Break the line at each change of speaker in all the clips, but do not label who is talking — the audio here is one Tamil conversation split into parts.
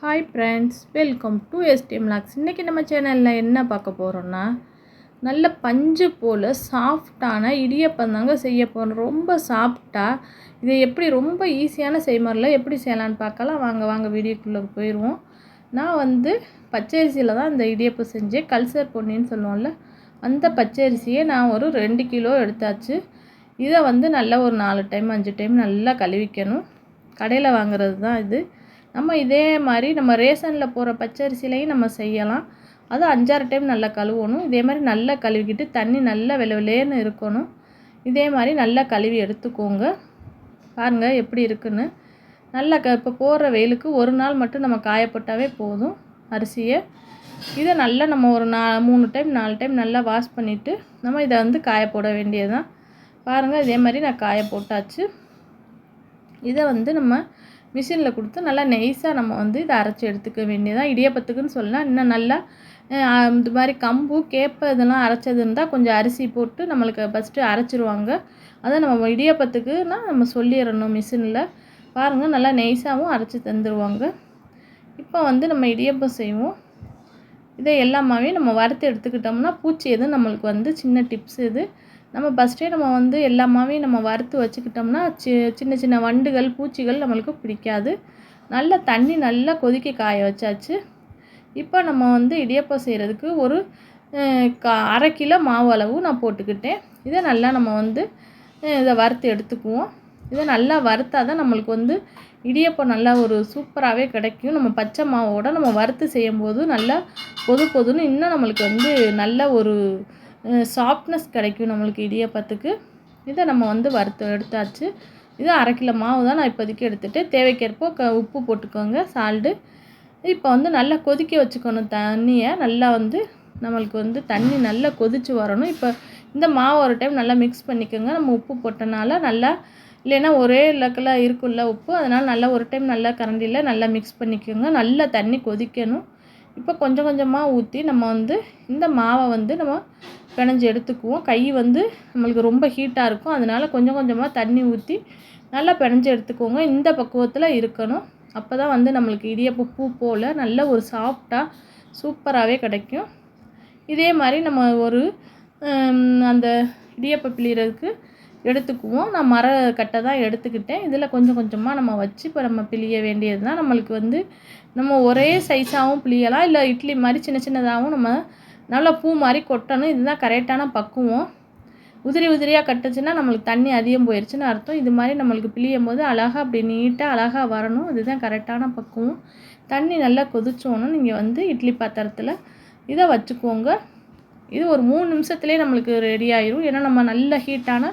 Hi friends, welcome to STM lakhs. இன்றைக்கி நம்ம சேனலில் என்ன பார்க்க போகிறோன்னா, நல்ல பஞ்சு போல் சாஃப்டான இடியப்பம் தாங்க செய்ய போகிறோம். ரொம்ப சாஃப்டாக இதை எப்படி ரொம்ப ஈஸியான செய்முறையில் எப்படி செய்யலான்னு பார்க்கலாம். வாங்க வீடியோக்குள்ளே போயிடுவோம். நான் பச்சரிசியில் தான் இந்த இடியப்பம் செஞ்சேன். கல்சர் பொன்னின்னு சொல்லுவோம்ல, அந்த பச்சரிசியை நான் ஒரு 2 கிலோ எடுத்தாச்சு. இதை நல்லா ஒரு 4 டைம் 5 டைம் நல்லா கழுவிக்கணும். கடையில் வாங்குறது தான் இது. நம்ம இதே மாதிரி நம்ம ரேஷனில் போகிற பச்சரிசிலையும் நம்ம செய்யலாம். அது 5-6 டைம் நல்லா கழுவணும். இதே மாதிரி நல்லா கழுவிக்கிட்டு தண்ணி நல்லா வெள்ளேன்னு இருக்கணும். இதே மாதிரி நல்லா கழுவி எடுத்துக்கோங்க. பாருங்கள் எப்படி இருக்குன்னு. நல்லா இப்போ போடுற வெயிலுக்கு ஒரு நாள் மட்டும் நம்ம காயப்போட்டாவே போதும் அரிசியை. இதை நல்லா நம்ம ஒரு 3 டைம் 4 டைம் நல்லா வாஷ் பண்ணிவிட்டு நம்ம இதை காய போட வேண்டியது தான். பாருங்கள் இதே மாதிரி நான் காய போட்டாச்சு. இதை நம்ம மிஷினில் கொடுத்து நல்லா நெய்ஸாக நம்ம இதை அரைச்சி எடுத்துக்க வேண்டியதான். இடியப்பத்துக்குன்னு சொல்லலாம். இன்னும் நல்லா இந்த மாதிரி கம்பு கேப்பை இதெல்லாம் அரைச்சது இருந்தால் கொஞ்சம் அரிசி போட்டு நம்மளுக்கு ஃபஸ்ட்டு அரைச்சிருவாங்க. அதை நம்ம இடியப்பத்துக்குன்னா நம்ம சொல்லிடணும் மிஷினில். பாருங்கள் நல்லா நெய்ஸாகவும் அரைச்சி தந்துடுவாங்க. இப்போ நம்ம இடியப்பம் செய்வோம். இதை எல்லாமே நம்ம வறுத்து எடுத்துக்கிட்டோம்னா பூச்சி எதுவும் நம்மளுக்கு சின்ன டிப்ஸ் இது. நம்ம ஃபஸ்ட்டே நம்ம எல்லாமே நம்ம வறுத்து வச்சுக்கிட்டோம்னா சின்ன சின்ன வண்டுகள் பூச்சிகள் நம்மளுக்கு பிடிக்காது. நல்லா தண்ணி நல்லா கொதிக்க காய வச்சாச்சு. இப்போ நம்ம இடியப்பம் செய்கிறதுக்கு ஒரு 1/2 கிலோ மாவு அளவு நான் போட்டுக்கிட்டேன். இதை நல்லா நம்ம இதை வறுத்து எடுத்துக்குவோம். இதை நல்லா வறுத்தா தான் நம்மளுக்கு இடியப்பம் நல்லா ஒரு சூப்பராகவே கிடைக்கும். நம்ம பச்சை மாவோட நம்ம வறுத்து செய்யும்போது நல்லா பொதுன்னு இன்னும் நம்மளுக்கு நல்ல ஒரு சாஃப்ட்னஸ் கிடைக்கும் நம்மளுக்கு இடியப்பத்துக்கு. இதை நம்ம வறுத்து எடுத்தாச்சு. இது 1/2 கிலோ மாவு தான் நான் இப்போதைக்கு எடுத்துகிட்டு தேவைக்கேற்ப உப்பு போட்டுக்கோங்க, சால்ட்டு. இப்போ நல்லா கொதிக்க வச்சுக்கணும் தண்ணியை. நல்லா நம்மளுக்கு தண்ணி நல்லா கொதித்து வரணும். இப்போ இந்த மாவு ஒரு டைம் நல்லா மிக்ஸ் பண்ணிக்கோங்க. நம்ம உப்பு போட்டனால நல்லா இல்லைன்னா ஒரே லக்கில் இருக்குல்ல உப்பு, அதனால் நல்லா ஒரு டைம் நல்லா கரண்டியில் நல்லா மிக்ஸ் பண்ணிக்கோங்க. நல்லா தண்ணி கொதிக்கணும். இப்போ கொஞ்சம் கொஞ்சமாக ஊற்றி நம்ம இந்த மாவை நம்ம பிணைஞ்சு எடுத்துக்குவோம். கை நம்மளுக்கு ரொம்ப ஹீட்டாக இருக்கும். அதனால் கொஞ்சம் கொஞ்சமாக தண்ணி ஊற்றி நல்லா பிணைஞ்சு எடுத்துக்கோங்க. இந்த பக்குவத்தில் இருக்கணும். அப்போ தான் நம்மளுக்கு இடியப்பம் பூ போல் நல்ல ஒரு சாஃப்டாக சூப்பராகவே கிடைக்கும். இதே மாதிரி நம்ம ஒரு அந்த இடியப்பம் பிழியறதுக்கு எடுத்துக்குவோம். நான் மரக்கட்டை தான் எடுத்துக்கிட்டேன். இதில் கொஞ்சம் கொஞ்சமாக நம்ம வச்சு இப்போ நம்ம பிழிய வேண்டியது தான். நம்மளுக்கு நம்ம ஒரே சைஸாகவும் பிழியலாம், இல்லை இட்லி மாதிரி சின்ன சின்னதாகவும் நம்ம நல்லா பூ மாதிரி கொட்டணும். இதுதான் கரெக்டான பக்குவம். உதிரியாக கட்டுச்சுன்னா நம்மளுக்கு தண்ணி அதிகம் போயிடுச்சுன்னு அர்த்தம். இது மாதிரி நம்மளுக்கு பிழியும் போது அழகாக அப்படி நீட்டாக அழகாக வரணும். இதுதான் கரெக்டான பக்குவம். தண்ணி நல்லா கொதிச்சோன்னு நீங்கள் இட்லி பாத்திரத்தில் இதை வச்சுக்கோங்க. இது ஒரு 3 நிமிஷத்துலேயே நம்மளுக்கு ரெடி ஆயிரும். ஏன்னா நம்ம நல்ல ஹீட்டான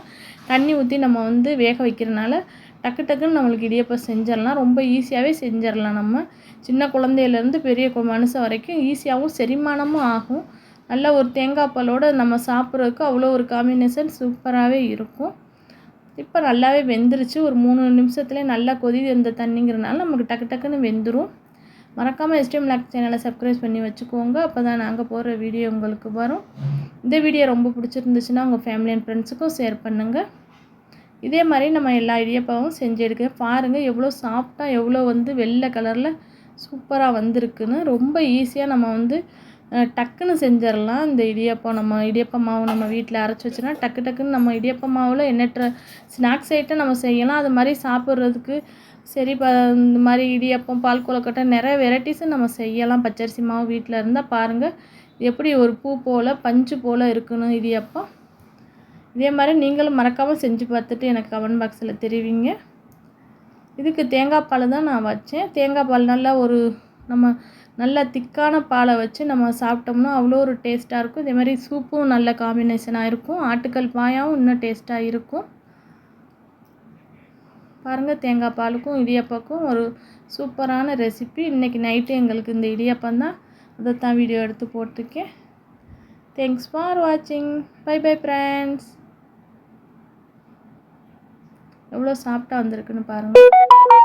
தண்ணி ஊற்றி நம்ம வேக வைக்கிறனால டக்குன்னு நம்மளுக்கு இடியப்பம் செஞ்சிடலாம். ரொம்ப ஈஸியாகவே செஞ்சிடலாம். நம்ம சின்ன குழந்தையிலேருந்து பெரிய மனுஷன் வரைக்கும் ஈஸியாகவும் செரிமானமும் ஆகும். நல்ல ஒரு தேங்காய் பாலோடு நம்ம சாப்பிட்றதுக்கு அவ்வளோ ஒரு காம்பினேஷன் சூப்பராகவே இருக்கும். இப்போ நல்லாவே வெந்துருச்சு. ஒரு 3 நிமிஷத்துலேயே நல்லா வந்த தண்ணிங்கிறனால நமக்கு டக்குன்னு வெந்துடும். மறக்காமல் எஸ்டிஎம் லாக்ஸ் சேனலை சப்ஸ்கிரைப் பண்ணி வச்சுக்கோங்க. அப்போ தான் நாங்கள் போடுற வீடியோ உங்களுக்கு வரும். இந்த வீடியோ ரொம்ப பிடிச்சிருந்துச்சுன்னா உங்கள் ஃபேமிலி அண்ட் ஃப்ரெண்ட்ஸுக்கும் ஷேர் பண்ணுங்கள். இதே மாதிரி நம்ம எல்லா இடியப்பமும் செஞ்சு எடுக்க பாருங்கள். எவ்வளோ சாஃப்டாக எவ்வளோ வெள்ளை கலரில் சூப்பராக வந்திருக்குன்னு. ரொம்ப ஈஸியாக நம்ம டக்குன்னு செஞ்சிடலாம். இந்த இடியப்பம் நம்ம இடியப்ப மாவு நம்ம வீட்டில் அரைச்சி வச்சுன்னா டக்குன்னு நம்ம இடியப்ப மாவில் எண்ணற்ற ஸ்நாக்ஸ் ஐட்டம் நம்ம செய்யலாம். அது மாதிரி சாப்பிட்றதுக்கு சரி இந்த மாதிரி இடியப்பம் பால் கொழுக்கட்டை நிறைய வெரைட்டிஸும் நம்ம செய்யலாம். பச்சரிசி மாவு வீட்டில் இருந்தால் பாருங்கள் எப்படி ஒரு பூ போல் பஞ்சு போல் இருக்கணும் இடியப்பம். இதே மாதிரி நீங்களும் மறக்காமல் செஞ்சு பார்த்துட்டு எனக்கு கமெண்ட் பாக்ஸில் தெரிவிங்க. இதுக்கு தேங்காய் பால் தான் நான் வச்சேன். தேங்காய் பால் நல்லா ஒரு நம்ம நல்லா திக்கான பாலை வச்சு நம்ம சாப்பிட்டோம்னா அவ்வளோ ஒரு டேஸ்ட்டாக இருக்கும். இதே மாதிரி சூப்பும் நல்ல காம்பினேஷனாக இருக்கும். ஆட்டுக்கல் பாயாவும் இன்னும் டேஸ்ட்டாக இருக்கும். பாருங்கள் தேங்காய் பாலுக்கும் இடியப்பக்கும் ஒரு சூப்பரான ரெசிபி. இன்றைக்கி நைட்டு எங்களுக்கு இந்த இடியப்பம் தான், அதைத்தான் வீடியோ எடுத்து போட்டிருக்கேன். தேங்க்ஸ் ஃபார் வாட்சிங். Bye friends. எவ்வளோ சாஃப்டாக வந்திருக்குன்னு பாருங்கள்.